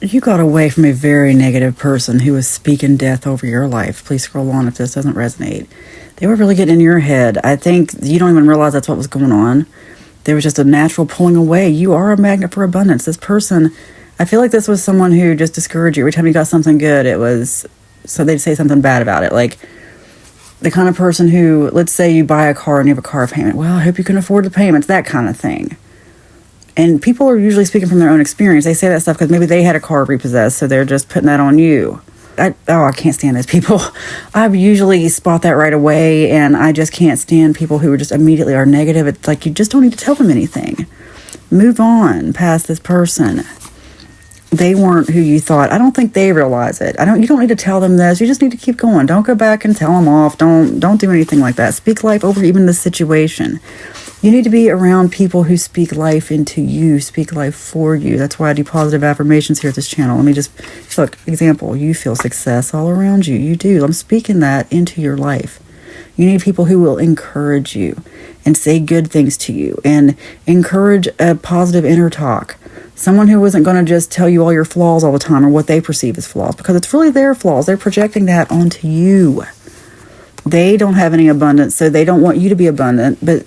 You got away from a very negative person who was speaking death over your life. Please scroll on if this doesn't resonate. They were really getting in your head. I think you don't even realize that's what was going on. There was just a natural pulling away. You are a magnet for abundance. This person, I feel like this was someone who just discouraged you. Every time you got something good, it was, so they'd say something bad about it. Like the kind of person who, let's say you buy a car and you have a car payment. Well, I hope you can afford the payments, that kind of thing. And people are usually speaking from their own experience. They say that stuff because maybe they had a car repossessed, so they're just putting that on you. I can't stand those people. I usually spot that right away, and I just can't stand people who just immediately are negative. It's like you just don't need to tell them anything. Move on past this person. They weren't who you thought. I don't think they realize it. You don't need to tell them this. You just need to keep going. Don't go back and tell them off. Don't do anything like that. Speak life over even the situation. You need to be around people who speak life into you, speak life for you. That's why I do positive affirmations here at this channel. Let me just, look, example, you feel success all around you. You do. I'm speaking that into your life. You need people who will encourage you and say good things to you and encourage a positive inner talk. Someone who isn't going to just tell you all your flaws all the time or what they perceive as flaws, because it's really their flaws. They're projecting that onto you. They don't have any abundance, so they don't want you to be abundant, but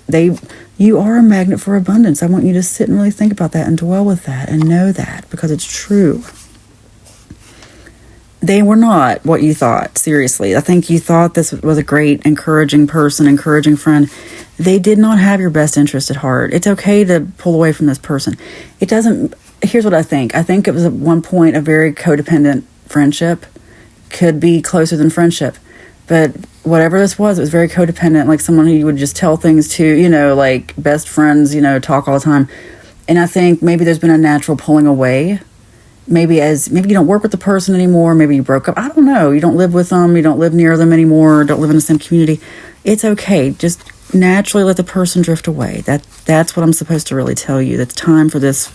you are a magnet for abundance. I want you to sit and really think about that and dwell with that and know that, because it's true. They were not what you thought, seriously. I think you thought this was a great, encouraging person, encouraging friend. They did not have your best interest at heart. It's okay to pull away from this person. Here's what I think. I think it was at one point a very codependent friendship. Could be closer than friendship. But whatever this was, it was very codependent, like someone who you would just tell things to, like best friends, talk all the time. And I think maybe there's been a natural pulling away. Maybe you don't work with the person anymore. Maybe you broke up. I don't know. You don't live with them. You don't live near them anymore. Don't live in the same community. It's okay. Just naturally let the person drift away. That's what I'm supposed to really tell you. It's time for this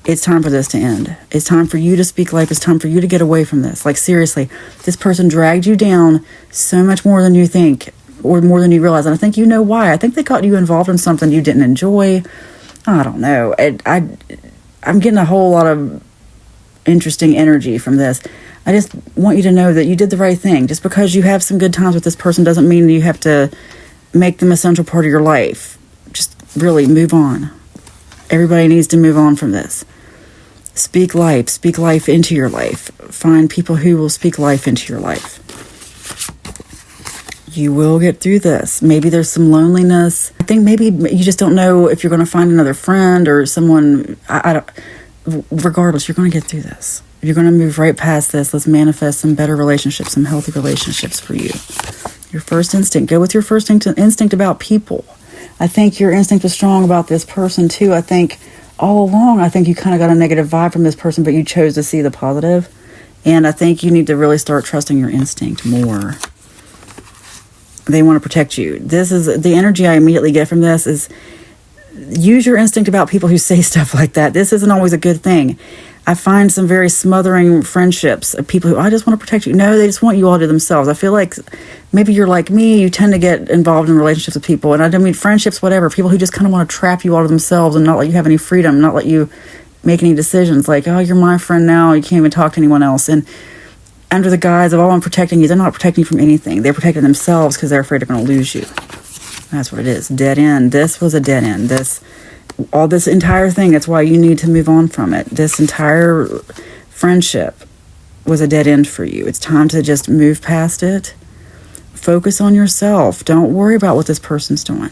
to end. It's time for you to speak life. It's time for you to get away from this. Like, seriously, this person dragged you down so much more than you think, or more than you realize. And I think you know why. I think they got you involved in something you didn't enjoy. I don't know. I'm getting a whole lot of interesting energy from this. I just want you to know that you did the right thing. Just because you have some good times with this person doesn't mean you have to make them a central part of your life. Just really move on. Everybody needs to move on from this. Speak life into your life. Find people who will speak life into your life. You will get through this. Maybe there's some loneliness. I think maybe you just don't know if you're going to find another friend or someone. Regardless, you're going to get through this. You're going to move right past this. Let's manifest some better relationships, some healthy relationships for you. Your first instinct. Go with your first instinct about people. I think your instinct was strong about this person too. I think all along, you kind of got a negative vibe from this person, but you chose to see the positive. And I think you need to really start trusting your instinct more. They want to protect you. This is the energy I immediately get from this is use your instinct about people who say stuff like that. This isn't always a good thing. I find some very smothering friendships of people who, I just want to protect you. No, they just want you all to themselves. I feel like maybe you're like me. You tend to get involved in relationships with people. And I don't mean friendships, whatever. People who just kind of want to trap you all to themselves and not let you have any freedom, not let you make any decisions. Like, oh, you're my friend now. You can't even talk to anyone else. And under the guise of, oh, I'm protecting you, they're not protecting you from anything. They're protecting themselves because they're afraid they're going to lose you. That's what it is. Dead end. This was a dead end. All this entire thing, that's why you need to move on from it. This entire friendship was a dead end for you. It's time to just move past it. Focus on yourself. Don't worry about what this person's doing.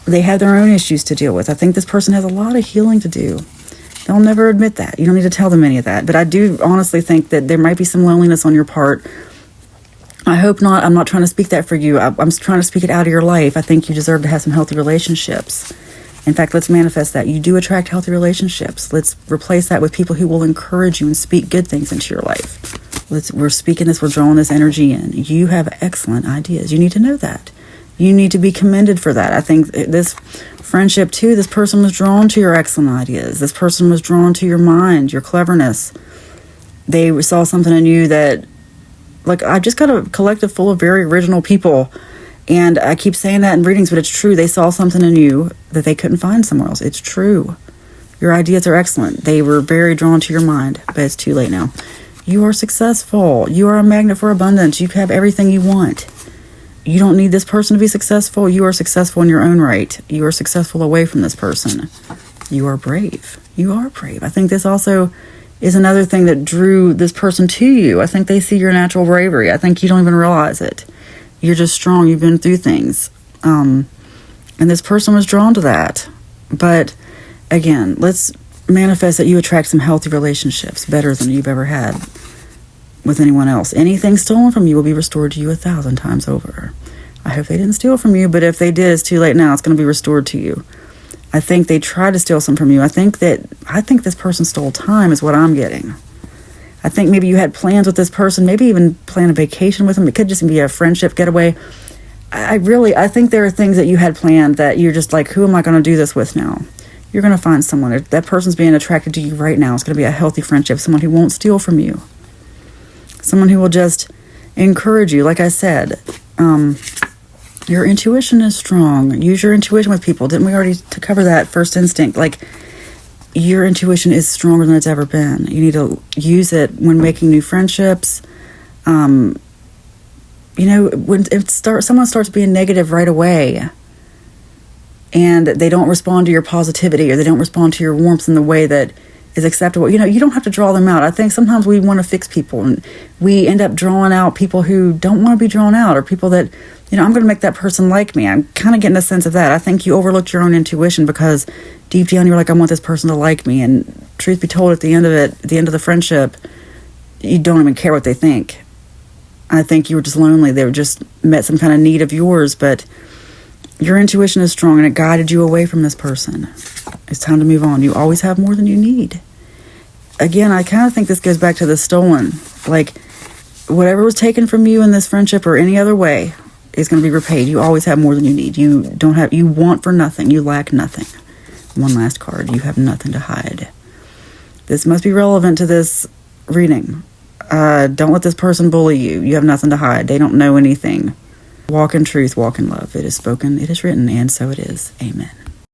They have their own issues to deal with. I think this person has a lot of healing to do. They'll never admit that. You don't need to tell them any of that. But I do honestly think that there might be some loneliness on your part. I hope not. I'm not trying to speak that for you. I'm trying to speak it out of your life. I think you deserve to have some healthy relationships. In fact, let's manifest that. You do attract healthy relationships. Let's replace that with people who will encourage you and speak good things into your life. We're speaking this, we're drawing this energy in. You have excellent ideas. You need to know that. You need to be commended for that. I think this friendship too, this person was drawn to your excellent ideas. This person was drawn to your mind, your cleverness. They saw something in you that, like, I just got a collective full of very original people. And I keep saying that in readings, but it's true. They saw something in you that they couldn't find somewhere else. It's true. Your ideas are excellent. They were very drawn to your mind, but it's too late now. You are successful. You are a magnet for abundance. You have everything you want. You don't need this person to be successful. You are successful in your own right. You are successful away from this person. You are brave. You are brave. I think this also is another thing that drew this person to you. I think they see your natural bravery. I think you don't even realize it. You're just strong. You've been through things. And this person was drawn to that. But again, let's manifest that you attract some healthy relationships, better than you've ever had with anyone else. Anything stolen from you will be restored to you 1,000 times over. I hope they didn't steal from you, but if they did, it's too late now. It's going to be restored to you. I think they tried to steal some from you. I think this person stole time is what I'm getting. I think maybe you had plans with this person, maybe even plan a vacation with them. It could just be a friendship getaway. I think there are things that you had planned that you're just like, who am I going to do this with now? You're going to find someone. That person's being attracted to you right now. It's going to be a healthy friendship, someone who won't steal from you. Someone who will just encourage you. Like I said, your intuition is strong. Use your intuition with people. Didn't we already cover that first instinct? Like, your intuition is stronger than it's ever been. You need to use it when making new friendships. When someone starts being negative right away and they don't respond to your positivity or they don't respond to your warmth in the way that is acceptable, you don't have to draw them out. I think sometimes we want to fix people and we end up drawing out people who don't want to be drawn out, or people that, I'm going to make that person like me. I'm kind of getting a sense of that. I think you overlooked your own intuition because deep down you're like, I want this person to like me. And truth be told, at the end of the friendship, you don't even care what they think. I think you were just lonely. They were just met some kind of need of yours, but your intuition is strong and it guided you away from this person. It's time to move on. You always have more than you need. Again, I kind of think this goes back to the stolen. Like, whatever was taken from you in this friendship or any other way is going to be repaid. You always have more than you need. You want for nothing. You lack nothing. One last card. You have nothing to hide. This must be relevant to this reading. Don't let this person bully you. You have nothing to hide. They don't know anything. Walk in truth, walk in love. It is spoken, it is written, and so it is. Amen.